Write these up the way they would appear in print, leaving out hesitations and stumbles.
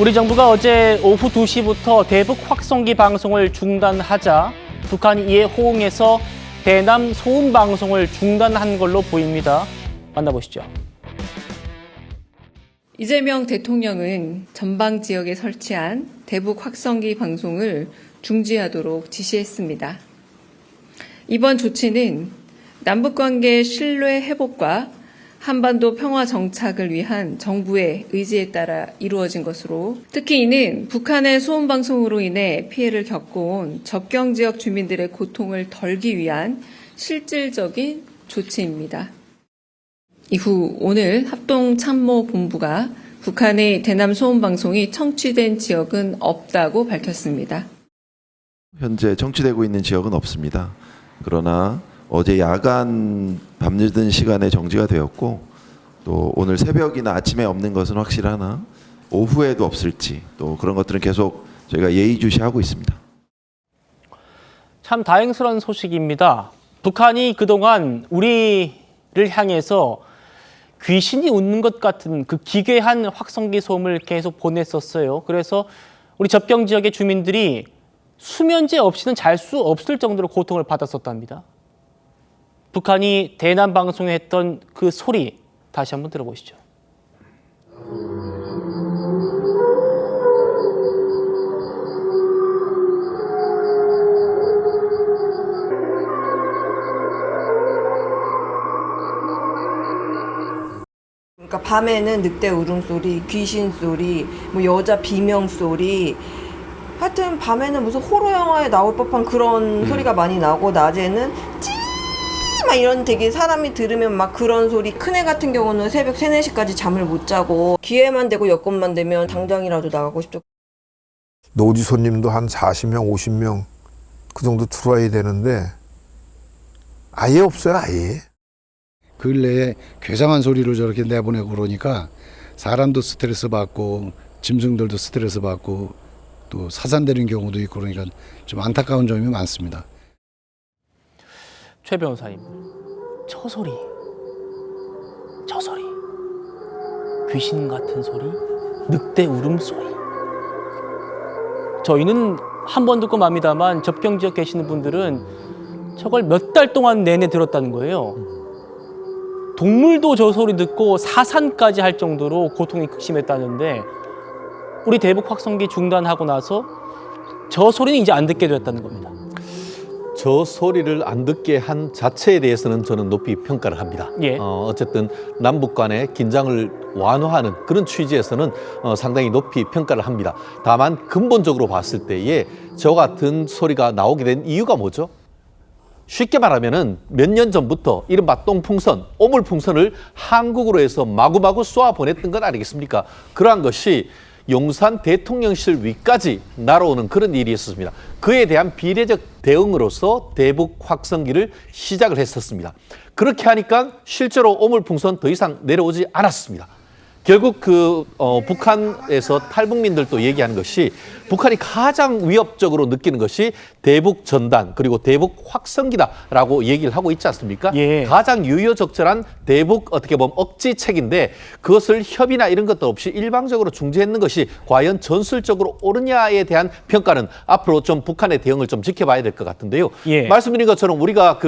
우리 정부가 어제 오후 2시부터 대북 확성기 방송을 중단하자 북한이 이에 호응해서 대남 소음 방송을 중단한 걸로 보입니다. 만나보시죠. 이재명 대통령은 전방 지역에 설치한 대북 확성기 방송을 중지하도록 지시했습니다. 이번 조치는 남북관계 신뢰 회복과 한반도 평화 정착을 위한 정부의 의지에 따라 이루어진 것으로, 특히 이는 북한의 소음 방송으로 인해 피해를 겪어온 접경 지역 주민들의 고통을 덜기 위한 실질적인 조치입니다. 이후 오늘 합동참모본부가 북한의 대남 소음 방송이 청취된 지역은 없다고 밝혔습니다. 현재 청취되고 있는 지역은 없습니다. 그러나 어제 야간 밤늦은 시간에 정지가 되었고, 또 오늘 새벽이나 아침에 없는 것은 확실하나 오후에도 없을지, 또 그런 것들은 계속 저희가 예의주시하고 있습니다. 참 다행스러운 소식입니다. 북한이 그동안 우리를 향해서 귀신이 웃는 것 같은 그 기괴한 확성기 소음을 계속 보냈었어요. 그래서 우리 접경 지역의 주민들이 수면제 없이는 잘 수 없을 정도로 고통을 받았었답니다. 북한이 대남 방송에 했던 그 소리 다시 한번 들어보시죠. 그러니까 밤에는 늑대 울음소리, 귀신 소리, 뭐 여자 비명 소리, 하여튼 밤에는 무슨 호러 영화에 나올 법한 그런 소리가 많이 나고, 낮에는 막 이런 되게 사람이 들으면 막 그런 소리. 큰애 같은 경우는 새벽 3, 4시까지 잠을 못 자고, 기회만 되고 여건만 되면 당장이라도 나가고 싶죠. 노지 손님도 한 40명, 50명 그 정도 들어와야 되는데 아예 없어요, 아예. 근래에 괴상한 소리를 저렇게 내보내고 그러니까 사람도 스트레스 받고 짐승들도 스트레스 받고 또 사산되는 경우도 있고, 그러니까 좀 안타까운 점이 많습니다. 최 변호사님, 저 소리, 귀신 같은 소리, 늑대 울음소리. 저희는 한 번 듣고 맙니다만 접경 지역 계시는 분들은 저걸 몇 달 동안 내내 들었다는 거예요. 동물도 저 소리 듣고 사산까지 할 정도로 고통이 극심했다는데, 우리 대북 확성기 중단하고 나서 저 소리는 이제 안 듣게 됐다는 겁니다. 저 소리를 안 듣게 한 자체에 대해서는 저는 높이 평가를 합니다. 예. 어쨌든 남북 간의 긴장을 완화하는 그런 취지에서는 상당히 높이 평가를 합니다. 다만 근본적으로 봤을 때에 저 같은 소리가 나오게 된 이유가 뭐죠? 쉽게 말하면은 몇 년 전부터 이른바 똥풍선, 오물풍선을 한국으로 해서 마구마구 쏘아 보냈던 것 아니겠습니까? 그러한 것이 용산 대통령실 위까지 날아오는 그런 일이 있었습니다. 그에 대한 비례적 대응으로서 대북 확성기를 시작을 했었습니다. 그렇게 하니까 실제로 오물풍선 더 이상 내려오지 않았습니다. 결국 북한에서 탈북민들도 얘기하는 것이, 북한이 가장 위협적으로 느끼는 것이 대북 전단 그리고 대북 확성기다라고 얘기를 하고 있지 않습니까? 예. 가장 유효적절한 대북 어떻게 보면 억지책인데, 그것을 협의나 이런 것도 없이 일방적으로 중재했는 것이 과연 전술적으로 옳으냐에 대한 평가는 앞으로 좀 북한의 대응을 좀 지켜봐야 될 것 같은데요. 예. 말씀드린 것처럼 우리가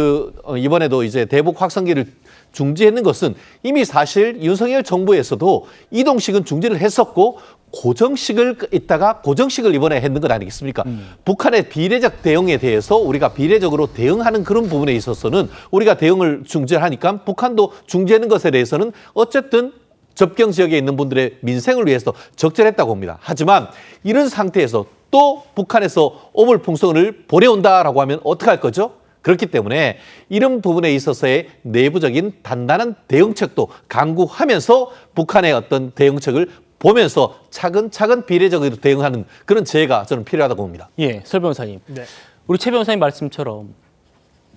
이번에도 이제 대북 확성기를 중지했는 것은 이미 사실 윤석열 정부에서도 이동식은 중지를 했었고, 고정식을 있다가 고정식을 이번에 했는 것 아니겠습니까? 북한의 비례적 대응에 대해서 우리가 비례적으로 대응하는 그런 부분에 있어서는 우리가 대응을 중지하니까 북한도 중지하는 것에 대해서는 어쨌든 접경 지역에 있는 분들의 민생을 위해서 적절했다고 봅니다. 하지만 이런 상태에서 또 북한에서 오물풍선을 보내온다라고 하면 어떡할 거죠? 그렇기 때문에 이런 부분에 있어서의 내부적인 단단한 대응책도 강구하면서 북한의 어떤 대응책을 보면서 차근차근 비례적으로 대응하는 그런 지혜가 저는 필요하다고 봅니다. 예, 설 변호사님. 네. 우리 최 변호사님 말씀처럼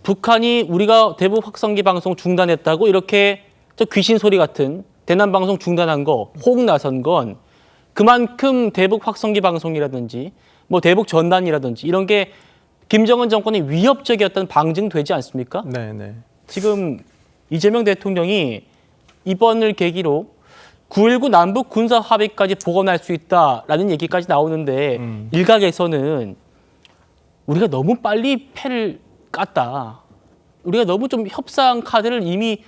북한이 우리가 대북 확성기 방송 중단했다고 이렇게 저 귀신 소리 같은 대남 방송 중단한 거, 호응 나선 건 그만큼 대북 확성기 방송이라든지 뭐 대북 전단이라든지 이런 게 김정은 정권이 위협적이었다는 방증되지 않습니까? 네. 지금 이재명 대통령이 이번을 계기로 9.19 남북 군사 합의까지 복원할 수 있다라는 얘기까지 나오는데 일각에서는 우리가 너무 빨리 패를 깠다. 우리가 너무 좀 협상 카드를 이미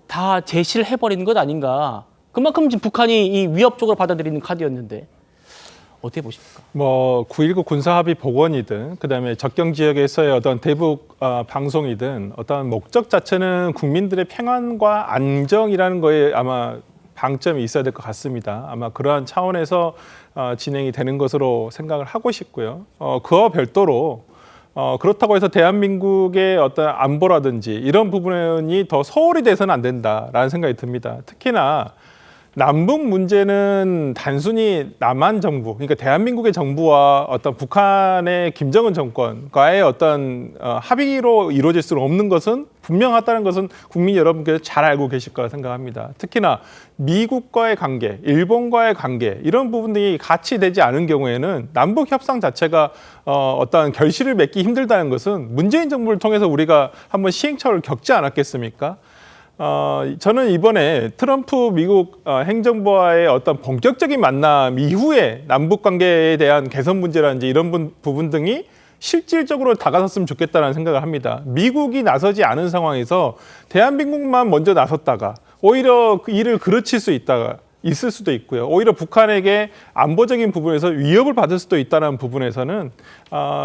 다 제시를 해버리는 것 아닌가. 그만큼 지금 북한이 이 위협적으로 받아들이는 카드였는데 어떻게 보십니까? 뭐 9.19 군사합의 복원이든 그다음에 접경 지역에서의 어떤 대북 방송이든 어떤 목적 자체는 국민들의 평안과 안정이라는 거에 아마 방점이 있어야 될 것 같습니다. 아마 그러한 차원에서 진행이 되는 것으로 생각을 하고 싶고요. 그와 별도로 그렇다고 해서 대한민국의 어떤 안보라든지 이런 부분이 더 소홀히 돼서는 안 된다라는 생각이 듭니다. 특히나 남북 문제는 단순히 남한 정부, 그러니까 대한민국의 정부와 어떤 북한의 김정은 정권과의 어떤 합의로 이루어질 수 없는 것은 분명하다는 것은 국민 여러분께서 잘 알고 계실 거라 생각합니다. 특히나 미국과의 관계, 일본과의 관계 이런 부분들이 같이 되지 않은 경우에는 남북 협상 자체가 어떤 결실을 맺기 힘들다는 것은 문재인 정부를 통해서 우리가 한번 시행착오를 겪지 않았겠습니까? 저는 이번에 트럼프 미국 행정부와의 어떤 본격적인 만남 이후에 남북 관계에 대한 개선 문제라든지 이런 부분 등이 실질적으로 다가섰으면 좋겠다는 생각을 합니다. 미국이 나서지 않은 상황에서 대한민국만 먼저 나섰다가 오히려 그 일을 그르칠 수 있을 수도 있고요. 오히려 북한에게 안보적인 부분에서 위협을 받을 수도 있다는 부분에서는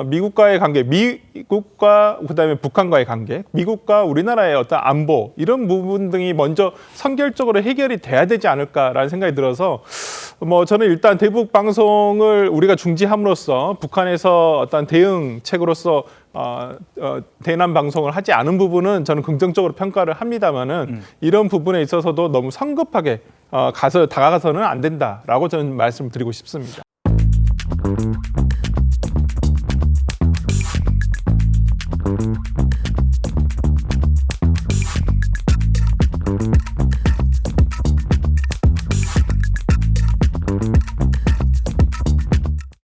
미국과의 관계, 미국과 그다음에 북한과의 관계, 미국과 우리나라의 어떤 안보 이런 부분 등이 먼저 선결적으로 해결이 돼야 되지 않을까라는 생각이 들어서 뭐 저는 일단 대북 방송을 우리가 중지함으로써 북한에서 어떤 대응책으로서 대남 방송을 하지 않은 부분은 저는 긍정적으로 평가를 합니다만은 이런 부분에 있어서도 너무 성급하게 다가가서는 안 된다라고 저는 말씀드리고 싶습니다.